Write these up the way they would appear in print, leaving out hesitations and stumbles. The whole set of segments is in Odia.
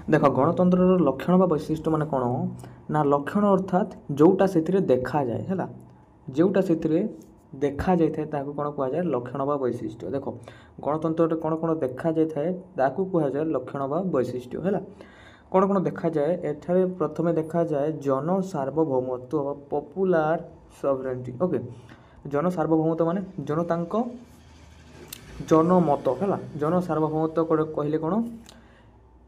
देख गणतंत्र लक्षण बा वैशिष्ट्य मान कौन ना लक्षण अर्थात जोटा से देखा जाए है जोटा से देखा जाए ताकू कौन कहुए लक्षण बा वैशिष्ट्य। देख गणतंत्र कौन कौन देखा जाए ताकू कहुए लक्षण बा वैशिष्ट्य है कौन कौन देखा जाए एठारे प्रथमे देखा जाए जन सार्वभौमत्व पपुलार सॉवरेनिटी। ओके जन सार्वभौमत्व माने जनता जनमत है जन सार्वभौमत्व कहले कौन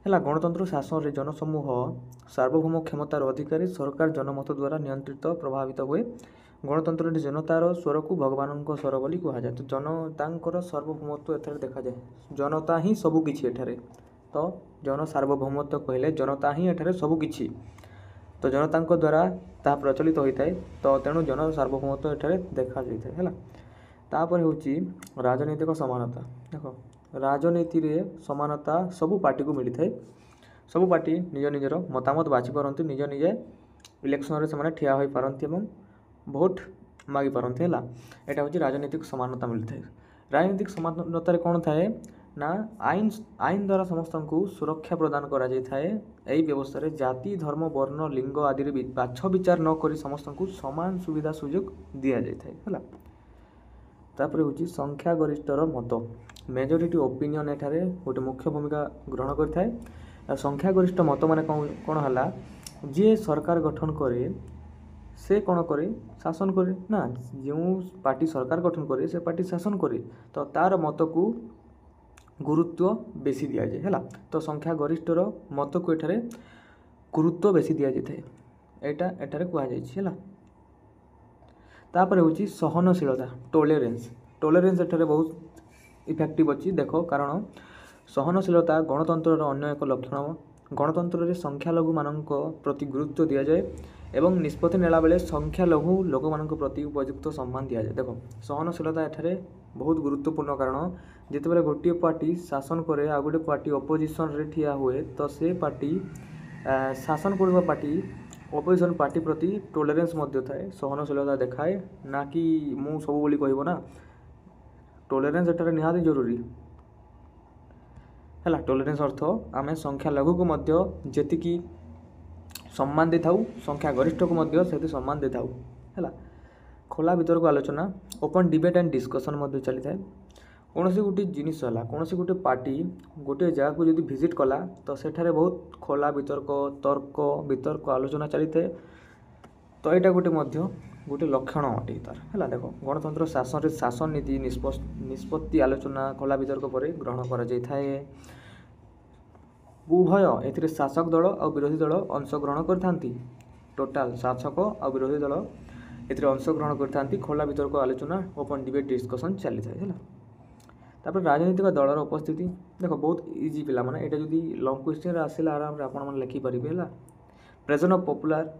है गणतंत्र शासन रे जनसमूह सार्वभौम क्षमतार अधिकारी सरकार जनमत द्वारा नियंत्रित प्रभावित हुए। गणतंत्र जनतार स्वर को भगवान स्वर बोली कहुए तो जनता सार्वभौमत्व एठारे देखा जाए जनता ही सबुकिछि एठारे तो जन सार्वभौमत्व कहले जनता ही एठारे सबुकिछि तो जनता द्वारा ता प्रचलित होता है तो तेणु जन सार्वभौमत्व एठारे देखा जाए है। तापर होची राजनीतिक समानता। देख राजनीति रे समानता सबू पार्टी को मिली थाए सबू पार्टी निज निजर मतामत बाछि पारती निज निजे इलेक्शन रे से ठिया हो पारती एवं भोट मागी पारती है यहाँ हूँ राजनीतिक समानता मिली थाए। राजनीतिक समानतार कौन थाए ना आईन आईन द्वारा समस्त को सुरक्षा प्रदान करा जाय थाए। यही व्यवस्था रे जाति धर्म वर्ण लिंग आदि बाछ विचार न करी समस्त को समान सुविधा सुजोग दिया जाय थाए है। तापर हूँ संख्या गरिष्ठर मत मेजोरिटी ओपिनियन एठारे गोटे मुख्य भूमिका ग्रहण करें। संख्या गरिष्ठ मत माने कौन है जी सरकार गठन करे से कौन करे शासन करे ना जो पार्टी सरकार गठन करे से पार्टी शासन करे तो तार मत को गुरुत्व बेसी दि जाए है तो संख्या गरिष्ठर मत को एठारे गुरुत्व बेसी दि जाए एटा एठारे कहुई है। तापर हूँ सहनशीलता टॉलरेंस टॉलरेंस एठारे बहुत इफेक्टिव अच्छी देख कारण सहनशीलता गणतंत्र अन्य एक लक्षण। गणतंत्र रे संख्यालघु मानक प्रति गुरुत्व दि जाए एवं निष्पत्ति नेला बेले संख्यालघु लोक मानक प्रति उपयुक्त सम्मान दि जाए। देख सहनशीलता एठारे बहुत गुरुत्वपूर्ण कारण जितेबाला गोटे पार्टी शासन करे आ गोटे पार्टी अपोजिशन रे ठिया हुए तो से पार्टी शासन करबा पार्टी अपोजिशन पार्टी प्रति टॉलरेंस मध्य थाए सहनशीलता देखाए ना कि मु सब बोली कहबो ना टॉलरेंस एटारे निहाती जरूरी है। टॉलरेंस अर्थ आम संख्या लघु को मध्य जेतिकी सम्मान दे थाउ संख्या गरिष्ठ को मध्य सेति सम्मान दे थाउ है। खोला भीतर को आलोचना ओपन डिबेट एंड डिस्कशन मध्य चली थाए कौन सी गोटे जिनिस है कौन सी गोटे पार्टी गोटे जगह को जब विजिट कला तो सेठारे बहुत खोला वितर्क तर्क वितर्क आलोचना चली थाए तो यहाँ गोटे गोटे लक्षण अटे तार है। देख गणतंत्र शासन रे शासन नीति निष्पत्ति आलोचना खोला वितर्क पर ग्रहण करा जाय थाए। उभय ए शासक दल और विरोधी दल अंशग्रहण करथांती टोटाल शासक और विरोधी दल ए अंशग्रहण करथांती खोला वितर्क आलोचना ओपन डिबेट डिस्कशन चली थाए है। तापर राजनीतिक दलर उपस्थिति देख बहुत इजी पिला माने एटा जदी लॉन्ग क्वेश्चन आसिला आराम रे आपण मन लिखि परिबे है। Present of popular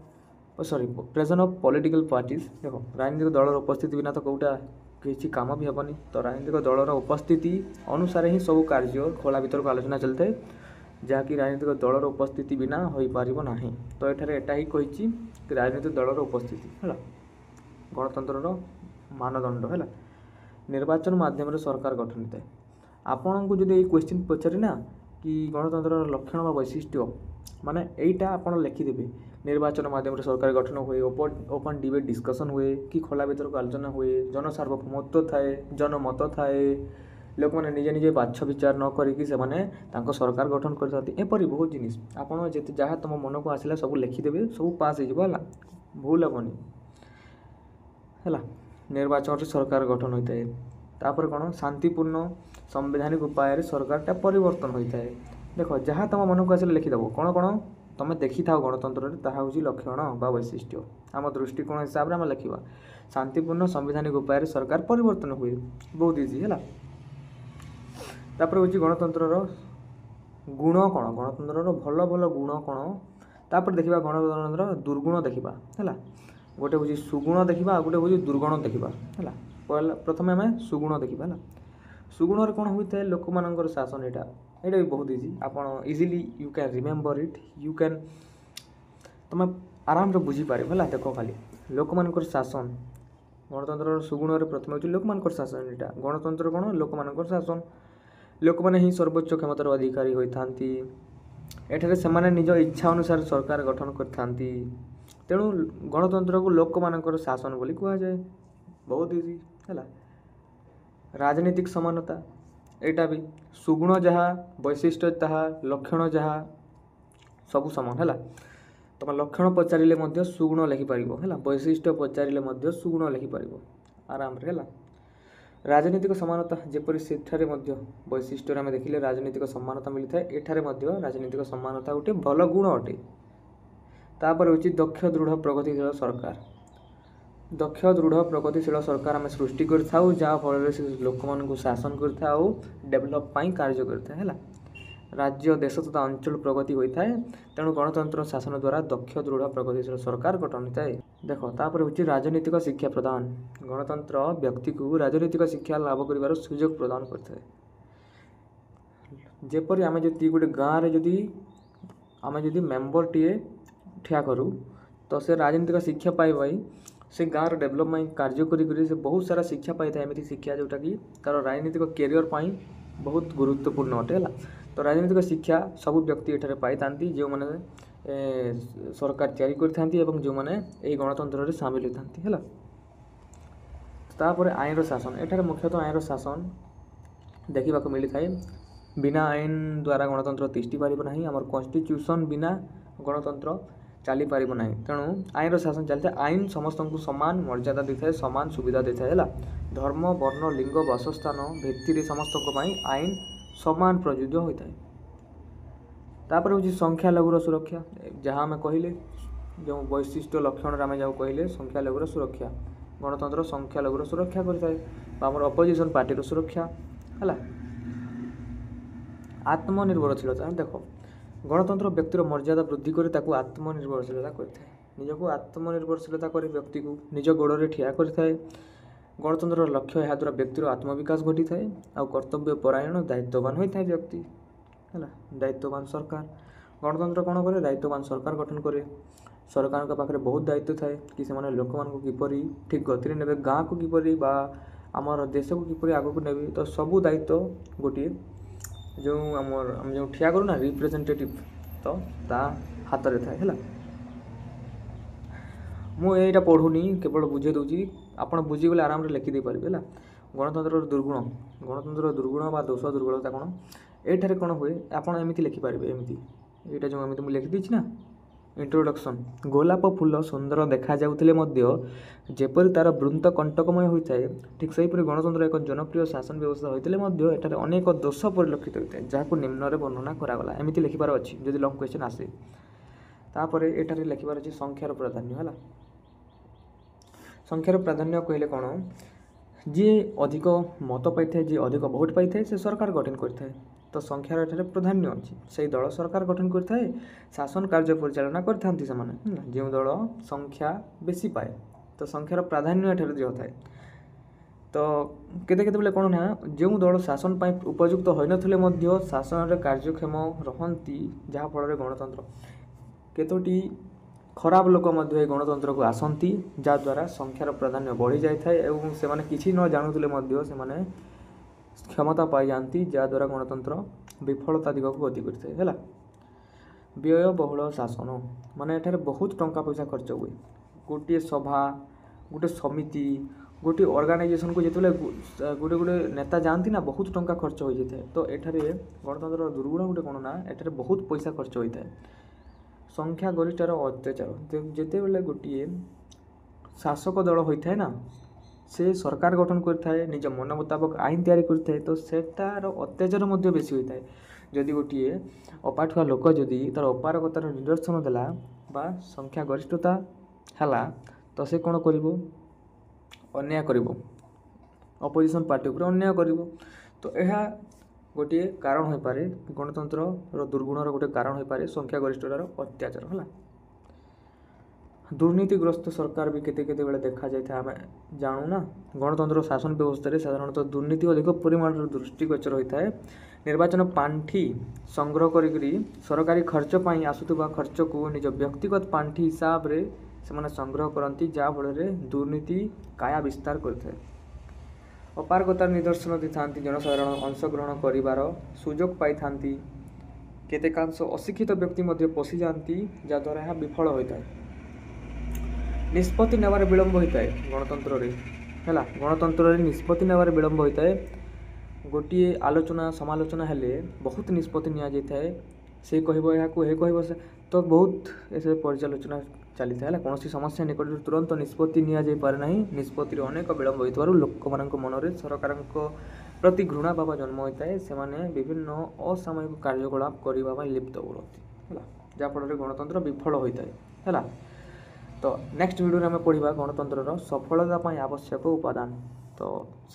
present of political parties देख राजनीतिक दलर उपस्थिति बिना तो कौटा किसी काम भी हेबनी तो राजनीतिक दलर उपस्थिति अनुसार ही सब कार्य खोला वितर्क आलोचना चलता है जहाँकि राजनीतिक दलर उपस्थिति बिना हो पारिबो नाही तो एठारे एटा ही कहिछि कि राजनीतिक दलर उपस्थिति है गणतंत्र मानदंड है। निर्वाचन माध्यम रे सरकार गठन होता है। आपण को जदि क्वेश्चन पचारे ना कि गणतंत्र लक्षण व वैशिष्ट्य माने एटा आपण लिखिदेवे निर्वाचन माध्यम रे सरकार गठन हुए ओपन डिबेट डिस्कशन हुए कि खोला वितर्क आलोचना हुए जन सार्वभौमत्व थाए जनमत थाए लोक मैंने निजे निजे बाछ विचार न करिकी से माने तांको सरकार गठन करथाती एपरि बहुत जिनिस आपण जेते जहाँ तुम मन को आसिला सब लिखिदेवे सब पास हो भूल हेबनी है। निर्वाचन रे सरकार गठन होता है तापर कौन शांतिपूर्ण संवैधानिक उपाय सरकार परिवर्तन होता है। देख जहाँ तुम मन को आसिले लिखिदेव कौन कौन तुम देखी था गणतंत्र ताहा हूँ लक्षण बा वैशिष्ट्य आम दृष्टिकोण हिसाब से आम लिखा शांतिपूर्ण संवैधानिक उपाय सरकार परिवर्तन हुए बहुत इजी है। तापर हूँ गणतंत्र गुण कौन गणतंत्र भल भल गुण कौन तापर देखा गणतंत्र दुर्गुण देखा है गोटे हूँ सुगुण देखा गोटे हूँ दुर्गुण देखा है। पहला प्रथम आम सुगुण देखा है सुगुण कौन होता है लोक मान शासन यहाँ भी बहुत इजी आप easily you can remember it you can तुम आराम से बुझीपार है। देख खाली लोक मान शासन गणतंत्र सुगुण प्रथम हूँ लोक मान शासन यहाँ गणतंत्र कौन लोक मान शासन लोक मैंने ही सर्वोच्च क्षमतार अधिकारी होती ଏଠାରେ ସେମାନେ ନିଜ ଇଚ୍ଛା ଅନୁସାରେ ସରକାର ଗଠନ କରିଥାନ୍ତି। ତେଣୁ ଗଣତନ୍ତ୍ରକୁ ଲୋକମାନଙ୍କର ଶାସନ ବୋଲି କୁହାଯାଏ। ବହୁତ ଇଜି ହେଲା। ରାଜନୈତିକ ସମାନତା ଏଇଟା ବି ସୁଗୁଣ ଯାହା, ବୈଶିଷ୍ଟ୍ୟ ତାହା, ଲକ୍ଷଣ ଯାହା ସବୁ ସମାନ ହେଲା। ତମେ ଲକ୍ଷଣ ପଚାରିଲେ ମଧ୍ୟ ସୁଗୁଣ ଲେଖିପାରିବ ହେଲା, ବୈଶିଷ୍ଟ୍ୟ ପଚାରିଲେ ମଧ୍ୟ ସୁଗୁଣ ଲେଖିପାରିବ ଆରାମରେ ହେଲା। ରାଜନୈତିକ ସମାନତା ଯେପରି ସେଠାରେ ମଧ୍ୟ ବୈଶିଷ୍ଟ୍ୟରେ ଆମେ ଦେଖିଲେ ରାଜନୈତିକ ସମାନତା ମିଳିଥାଏ, ଏଠାରେ ମଧ୍ୟ ରାଜନୈତିକ ସମାନତା ଗୋଟେ ଭଲ ଗୁଣ ଅଟେ। ତାପରେ ହେଉଛି ଦକ୍ଷ ଦୃଢ଼ ପ୍ରଗତିଶୀଳ ସରକାର। ଦକ୍ଷ ଦୃଢ଼ ପ୍ରଗତିଶୀଳ ସରକାର ଆମେ ସୃଷ୍ଟି କରିଥାଉ, ଯାହାଫଳରେ ସେ ଲୋକମାନଙ୍କୁ ଶାସନ କରିଥାଏ ଆଉ ଡେଭଲପ୍ ପାଇଁ କାର୍ଯ୍ୟ କରିଥାଏ ହେଲା। ରାଜ୍ୟ, ଦେଶ ତଥା ଅଞ୍ଚଳ ପ୍ରଗତି ହୋଇଥାଏ। ତେଣୁ ଗଣତନ୍ତ୍ର ଶାସନ ଦ୍ୱାରା ଦକ୍ଷ ଦୃଢ଼ ପ୍ରଗତିଶୀଳ ସରକାର ଗଠନ ହୋଇଥାଏ। ଦେଖ ତାପରେ ହେଉଛି ରାଜନୈତିକ ଶିକ୍ଷା ପ୍ରଦାନ। ଗଣତନ୍ତ୍ର ବ୍ୟକ୍ତିକୁ ରାଜନୈତିକ ଶିକ୍ଷା ଲାଭ କରିବାର ସୁଯୋଗ ପ୍ରଦାନ କରିଥାଏ। ଯେପରି ଆମେ ଯଦି ଗୋଟେ ଗାଁରେ ଆମେ ଯଦି ମେମ୍ବରଟିଏ ଠିଆ କରୁ, ତ ସେ ରାଜନୈତିକ ଶିକ୍ଷା ପାଇ ସେ ଗାଁର ଡେଭଲପ୍ ପାଇଁ କାର୍ଯ୍ୟ କରିକରି ସେ ବହୁତ ସାରା ଶିକ୍ଷା ପାଇଥାଏ। ଏମିତି ଶିକ୍ଷା ଯେଉଁଟାକି ତା'ର ରାଜନୈତିକ କ୍ୟାରିୟର ପାଇଁ ବହୁତ ଗୁରୁତ୍ୱପୂର୍ଣ୍ଣ ଅଟେ ହେଲା। ତ ରାଜନୈତିକ ଶିକ୍ଷା ସବୁ ବ୍ୟକ୍ତି ଏଠାରେ ପାଇଥାନ୍ତି, ଯେଉଁମାନେ ସରକାର ତିଆରି କରିଥାନ୍ତି ଏବଂ ଯେଉଁମାନେ ଏହି ଗଣତନ୍ତ୍ରରେ ସାମିଲ ହୋଇଥାନ୍ତି ହେଲା। ତାପରେ ଆଇନର ଶାସନ। ଏଠାରେ ମୁଖ୍ୟତଃ ଆଇନର ଶାସନ ଦେଖିବାକୁ ମିଳିଥାଏ। ବିନା ଆଇନ ଦ୍ୱାରା ଗଣତନ୍ତ୍ର ତିଷ୍ଠି ପାରିବ ନାହିଁ। ଆମର କନଷ୍ଟିଚ୍ୟୁସନ୍ ବିନା ଗଣତନ୍ତ୍ର ଚାଲିପାରିବ ନାହିଁ। ତେଣୁ ଆଇନର ଶାସନ ଚାଲିଥାଏ। ଆଇନ ସମସ୍ତଙ୍କୁ ସମାନ ମର୍ଯ୍ୟାଦା ଦେଇଥାଏ, ସମାନ ସୁବିଧା ଦେଇଥାଏ ହେଲା। ଧର୍ମ, ବର୍ଣ୍ଣ, ଲିଙ୍ଗ, ବାସସ୍ଥାନ ଭିତ୍ତିରେ ସମସ୍ତଙ୍କ ପାଇଁ ଆଇନ ସମାନ ପ୍ରଯୁଜ୍ୟ ହୋଇଥାଏ। ତାପରେ ହେଉଛି ସଂଖ୍ୟାଲଘୁର ସୁରକ୍ଷା। ଯାହା ଆମେ କହିଲେ ଯେଉଁ ବୈଶିଷ୍ଟ୍ୟ ଲକ୍ଷଣରେ ଆମେ ଯାଉ କହିଲେ ସଂଖ୍ୟାଲଘୁର ସୁରକ୍ଷା। ଗଣତନ୍ତ୍ର ସଂଖ୍ୟାଲଘୁର ସୁରକ୍ଷା କରିଥାଏ ବା ଆମର ଅପୋଜିସନ୍ ପାର୍ଟିର ସୁରକ୍ଷା ହେଲା। ଆତ୍ମନିର୍ଭରଶୀଳତା। ଦେଖ ଗଣତନ୍ତ୍ର ବ୍ୟକ୍ତିର ମର୍ଯ୍ୟାଦା ବୃଦ୍ଧି କରି ତାକୁ ଆତ୍ମନିର୍ଭରଶୀଳତା କରିଥାଏ। ନିଜକୁ ଆତ୍ମନିର୍ଭରଶୀଳତା କରି ବ୍ୟକ୍ତିକୁ ନିଜ ଗୋଡ଼ରେ ଠିଆ କରିଥାଏ। ଗଣତନ୍ତ୍ରର ଲକ୍ଷ୍ୟ ଏହାଦ୍ୱାରା ବ୍ୟକ୍ତିର ଆତ୍ମବିକାଶ ଘଟିଥାଏ ଆଉ କର୍ତ୍ତବ୍ୟ ପରାୟଣ ଦାୟିତ୍ୱବାନ ହୋଇଥାଏ ବ୍ୟକ୍ତି ହେଲା। ଦାୟିତ୍ୱବାନ ସରକାର। ଗଣତନ୍ତ୍ର କ'ଣ କରେ? ଦାୟିତ୍ୱବାନ ସରକାର ଗଠନ କରେ। ସରକାରଙ୍କ ପାଖରେ ବହୁତ ଦାୟିତ୍ୱ ଥାଏ କି ସେମାନେ ଲୋକମାନଙ୍କୁ କିପରି ଠିକ୍ ଗତିରେ ନେବେ, ଗାଁକୁ କିପରି ବା ଆମର ଦେଶକୁ କିପରି ଆଗକୁ ନେବେ। ତ ସବୁ ଦାୟିତ୍ୱ ଗୋଟିଏ ଆମେ ଯେଉଁ ଠିଆ କରୁନା ରିପ୍ରେଜେଣ୍ଟେଟିଭ୍, ତ ତା ହାତରେ ଥାଏ ହେଲା। ମୁଁ ଏଇଟା ପଢ଼ୁନି, କେବଳ ବୁଝେଇ ଦେଉଛି, ଆପଣ ବୁଝିଗଲେ ଆରାମରେ ଲେଖିଦେଇପାରିବେ ହେଲା। ଗଣତନ୍ତ୍ରର ଦୁର୍ଗୁଣ। ଗଣତନ୍ତ୍ରର ଦୁର୍ଗୁଣ ବା ଦୋଷ ଦୁର୍ବଳତା କ'ଣ? ଏଇଠାରେ କ'ଣ ହୁଏ ଆପଣ ଏମିତି ଲେଖିପାରିବେ। ଏଇଟା ଯେଉଁ ଏମିତି ମୁଁ ଲେଖିଦେଇଛି ନା ଇଣ୍ଟ୍ରୋଡକ୍ସନ୍। ଗୋଲାପ ଫୁଲ ସୁନ୍ଦର ଦେଖାଯାଉଥିଲେ ମଧ୍ୟ ଯେପରି ତା'ର ବୃନ୍ତ କଣ୍ଟକମୟ ହୋଇଥାଏ, ଠିକ୍ ସେହିପରି ଗଣତନ୍ତ୍ର ଏକ ଜନପ୍ରିୟ ଶାସନ ବ୍ୟବସ୍ଥା ହୋଇଥିଲେ ମଧ୍ୟ ଏଠାରେ ଅନେକ ଦୋଷ ପରିଲକ୍ଷିତ ହୋଇଥାଏ, ଯାହାକୁ ନିମ୍ନରେ ବର୍ଣ୍ଣନା କରାଗଲା। ଏମିତି ଲେଖିବାର ଅଛି ଯଦି ଲଙ୍ଗ୍ କ୍ୱେଶ୍ଚନ୍ ଆସେ। ତାପରେ ଏଠାରେ ଲେଖିବାର ଅଛି ସଂଖ୍ୟାର ପ୍ରାଧାନ୍ୟ ହେଲା। ସଂଖ୍ୟାର ପ୍ରାଧାନ୍ୟ କହିଲେ କ'ଣ? ଯିଏ ଅଧିକ ମତ ପାଇଥାଏ, ଯିଏ ଅଧିକ ଭୋଟ୍ ପାଇଥାଏ, ସେ ସରକାର ଗଠନ କରିଥାଏ। ତ ସଂଖ୍ୟାର ଏଠାରେ ପ୍ରାଧାନ୍ୟ ଅଛି। ସେହି ଦଳ ସରକାର ଗଠନ କରିଥାଏ, ଶାସନ କାର୍ଯ୍ୟ ପରିଚାଳନା କରିଥାନ୍ତି ସେମାନେ ହେଲା। ଯେଉଁ ଦଳ ସଂଖ୍ୟା ବେଶୀ ପାଏ, ତ ସଂଖ୍ୟାର ପ୍ରାଧାନ୍ୟ ଏଠାରେ ଦିଆଥାଏ। ତ କେତେବେଳେ କ'ଣ ନା ଯେଉଁ ଦଳ ଶାସନ ପାଇଁ ଉପଯୁକ୍ତ ହୋଇନଥିଲେ ମଧ୍ୟ ଶାସନରେ କାର୍ଯ୍ୟକ୍ଷମ ରହନ୍ତି, ଯାହାଫଳରେ ଗଣତନ୍ତ୍ର କେତୋଟି ଖରାପ ଲୋକ ମଧ୍ୟ ଏ ଗଣତନ୍ତ୍ରକୁ ଆସନ୍ତି, ଯାହାଦ୍ୱାରା ସଂଖ୍ୟାର ପ୍ରାଧାନ୍ୟ ବଢ଼ିଯାଇଥାଏ ଏବଂ ସେମାନେ କିଛି ନ ଜାଣୁଥିଲେ ମଧ୍ୟ ସେମାନେ କ୍ଷମତା ପାଇଯାଆନ୍ତି, ଯାହାଦ୍ୱାରା ଗଣତନ୍ତ୍ର ବିଫଳତା ଦିଗକୁ ଗତି କରିଥାଏ ହେଲା। ବ୍ୟୟବହୁଳ ଶାସନ। ମାନେ ଏଠାରେ ବହୁତ ଟଙ୍କା ପଇସା ଖର୍ଚ୍ଚ ହୁଏ। ଗୋଟିଏ ସଭା, ଗୋଟେ ସମିତି, ଗୋଟିଏ ଅର୍ଗାନାଇଜେସନକୁ ଯେତେବେଳେ ଗୋଟେ ନେତା ଯାଆନ୍ତି ନା, ବହୁତ ଟଙ୍କା ଖର୍ଚ୍ଚ ହୋଇଯାଇଥାଏ। ତ ଏଠାରେ ଗଣତନ୍ତ୍ରର ଦୁର୍ଗୁଣ ଗୋଟେ କ'ଣ ନା ଏଠାରେ ବହୁତ ପଇସା ଖର୍ଚ୍ଚ ହୋଇଥାଏ। ସଂଖ୍ୟା ଗରିଷ୍ଠର ଅତ୍ୟାଚାର। ଯେତେବେଳେ ଗୋଟିଏ ଶାସକ ଦଳ ହୋଇଥାଏ ନା, ସେ ସରକାର ଗଠନ କରିଥାଏ, ନିଜ ମନ ମୁତାବକ ଆଇନ ତିଆରି କରିଥାଏ, ତ ସେଟାର ଅତ୍ୟାଚାର ମଧ୍ୟ ବେଶୀ ହୋଇଥାଏ। ଯଦି ଗୋଟିଏ ଅପାଠୁଆ ଲୋକ ଯଦି ତା'ର ଅପାରଗତାର ନିଦର୍ଶନ ଦେଲା ବା ସଂଖ୍ୟା ଗରିଷ୍ଠତା ହେଲା, ତ ସେ କ'ଣ କରିବ? ଅନ୍ୟାୟ କରିବ, ଅପୋଜିସନ୍ ପାର୍ଟି ଉପରେ ଅନ୍ୟାୟ କରିବ। ତ ଏହା ଗୋଟିଏ କାରଣ ହୋଇପାରେ, ଗଣତନ୍ତ୍ରର ଦୁର୍ଗୁଣର ଗୋଟେ କାରଣ ହୋଇପାରେ ସଂଖ୍ୟା ଗରିଷ୍ଠତାର ଅତ୍ୟାଚାର ହେଲା। ଦୁର୍ନୀତିଗ୍ରସ୍ତ ସରକାର ବି କେତେବେଳେ ଦେଖାଯାଇଥାଏ, ଆମେ ଜାଣୁନା। ଗଣତନ୍ତ୍ର ଶାସନ ବ୍ୟବସ୍ଥାରେ ସାଧାରଣତଃ ଦୁର୍ନୀତି ଅଧିକ ପରିମାଣରେ ଦୃଷ୍ଟିଗୋଚର ହୋଇଥାଏ। ନିର୍ବାଚନ ପାଣ୍ଠି ସଂଗ୍ରହ କରିକରି ସରକାରୀ ଖର୍ଚ୍ଚ ପାଇଁ ଆସୁଥିବା ଖର୍ଚ୍ଚକୁ ନିଜ ବ୍ୟକ୍ତିଗତ ପାଣ୍ଠି ହିସାବରେ ସେମାନେ ସଂଗ୍ରହ କରନ୍ତି, ଯାହାଫଳରେ ଦୁର୍ନୀତି କାୟା ବିସ୍ତାର କରିଥାଏ। ଅପାରଗତାର ନିଦର୍ଶନ ଦେଇଥାନ୍ତି, ଜନସାଧାରଣ ଅଂଶଗ୍ରହଣ କରିବାର ସୁଯୋଗ ପାଇଥାନ୍ତି। କେତେକାଂଶ ଅଶିକ୍ଷିତ ବ୍ୟକ୍ତି ମଧ୍ୟ ପଶିଯାଆନ୍ତି ଯାହାଦ୍ୱାରା ଏହା ବିଫଳ ହୋଇଥାଏ। ନିଷ୍ପତ୍ତି ନେବାରେ ବିଳମ୍ବ ହୋଇଥାଏ ଗଣତନ୍ତ୍ରରେ ହେଲା। ଗଣତନ୍ତ୍ରରେ ନିଷ୍ପତ୍ତି ନେବାରେ ବିଳମ୍ବ ହୋଇଥାଏ। ଗୋଟିଏ ଆଲୋଚନା ସମାଲୋଚନା ହେଲେ ବହୁତ ନିଷ୍ପତ୍ତି ନିଆଯାଇଥାଏ। ସେ କହିବ ଏହାକୁ, ଏ କହିବ ସେ, ତ ବହୁତ ଏସବୁ ପର୍ଯ୍ୟାଲୋଚନା ଚାଲିଥାଏ ହେଲା। କୌଣସି ସମସ୍ୟା ନିକଟରେ ତୁରନ୍ତ ନିଷ୍ପତ୍ତି ନିଆଯାଇପାରେ ନାହିଁ। ନିଷ୍ପତ୍ତିରେ ଅନେକ ବିଳମ୍ବ ହୋଇଥିବାରୁ ଲୋକମାନଙ୍କ ମନରେ ସରକାରଙ୍କ ପ୍ରତି ଘୃଣା ଭାବ ଜନ୍ମ ହୋଇଥାଏ। ସେମାନେ ବିଭିନ୍ନ ଅସାମୟିକ କାର୍ଯ୍ୟକଳାପ କରିବା ପାଇଁ ଲିପ୍ତ ହୁଅନ୍ତି ହେଲା, ଯାହାଫଳରେ ଗଣତନ୍ତ୍ର ବିଫଳ ହୋଇଥାଏ ହେଲା। ତ ନେକ୍ସଟ ଭିଡ଼ିଓରେ ଆମେ ପଢ଼ିବା ଗଣତନ୍ତ୍ରର ସଫଳତା ପାଇଁ ଆବଶ୍ୟକ ଉପାଦାନ। ତ